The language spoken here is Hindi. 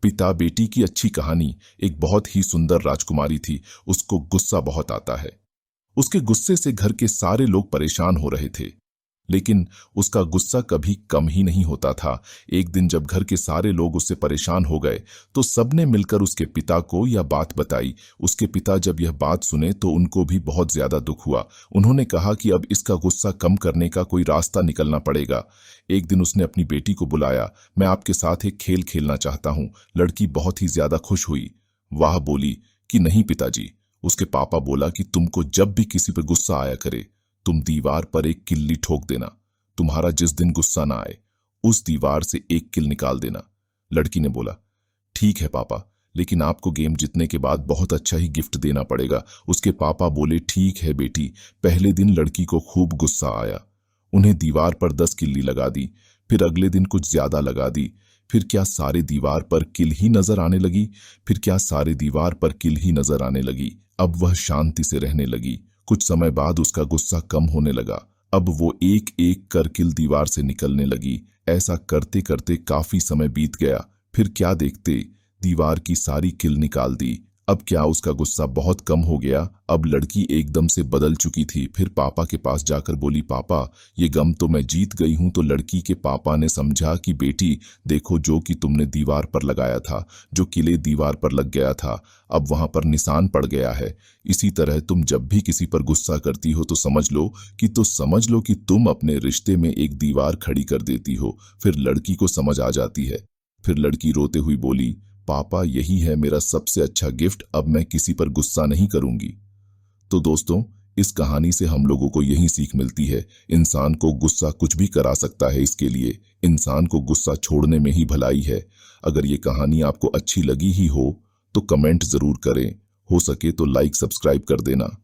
पिता बेटी की अच्छी कहानी। एक बहुत ही सुंदर राजकुमारी थी। उसको गुस्सा बहुत आता है। उसके गुस्से से घर के सारे लोग परेशान हो रहे थे, लेकिन उसका गुस्सा कभी कम ही नहीं होता था। एक दिन जब घर के सारे लोग उससे परेशान हो गए तो सबने मिलकर उसके पिता को यह बात बताई। उसके पिता जब यह बात सुने तो उनको भी बहुत ज्यादा दुख हुआ। उन्होंने कहा कि अब इसका गुस्सा कम करने का कोई रास्ता निकलना पड़ेगा। एक दिन उसने अपनी बेटी को बुलाया। मैं आपके साथ एक खेल खेलना चाहता हूं। लड़की बहुत ही ज्यादा खुश हुई। वह बोली कि नहीं पिताजी। उसके पापा बोला कि तुमको जब भी किसी पर गुस्सा आया करे, तुम दीवार पर एक किल्ली ठोक देना। तुम्हारा जिस दिन गुस्सा ना आए, उस दीवार से एक किल निकाल देना। लड़की ने बोला, ठीक है पापा, लेकिन आपको गेम जीतने के बाद बहुत अच्छा ही गिफ्ट देना पड़ेगा। उसके पापा बोले, ठीक है बेटी। पहले दिन लड़की को खूब गुस्सा आया। उन्हें दीवार पर 10 किल्ली लगा दी। फिर अगले दिन कुछ ज्यादा लगा दी। फिर क्या सारे दीवार पर किल ही नजर आने लगी? फिर क्या सारे दीवार पर किल ही नजर आने लगी? अब वह शांति से रहने लगी। कुछ समय बाद उसका गुस्सा कम होने लगा। अब वो एक एक कर किल दीवार से निकलने लगी। ऐसा करते करते काफी समय बीत गया। फिर क्या देखते, दीवार की सारी किल निकाल दी। अब क्या उसका गुस्सा बहुत कम हो गया। अब लड़की एकदम से बदल चुकी थी। फिर पापा के पास जाकर बोली, पापा ये गम तो मैं जीत गई हूं। तो लड़की के पापा ने समझा कि बेटी देखो, जो कि तुमने दीवार पर लगाया था, जो किले दीवार पर लग गया था, अब वहां पर निशान पड़ गया है। इसी तरह तुम जब भी किसी पर गुस्सा करती हो तो समझ लो कि तुम अपने रिश्ते में एक दीवार खड़ी कर देती हो। फिर लड़की को समझ आ जाती है। फिर लड़की रोते हुई बोली, पापा यही है मेरा सबसे अच्छा गिफ्ट। अब मैं किसी पर गुस्सा नहीं करूंगी। तो दोस्तों, इस कहानी से हम लोगों को यही सीख मिलती है, इंसान को गुस्सा कुछ भी करा सकता है। इसके लिए इंसान को गुस्सा छोड़ने में ही भलाई है। अगर ये कहानी आपको अच्छी लगी ही हो तो कमेंट जरूर करें। हो सके तो लाइक सब्सक्राइब कर देना।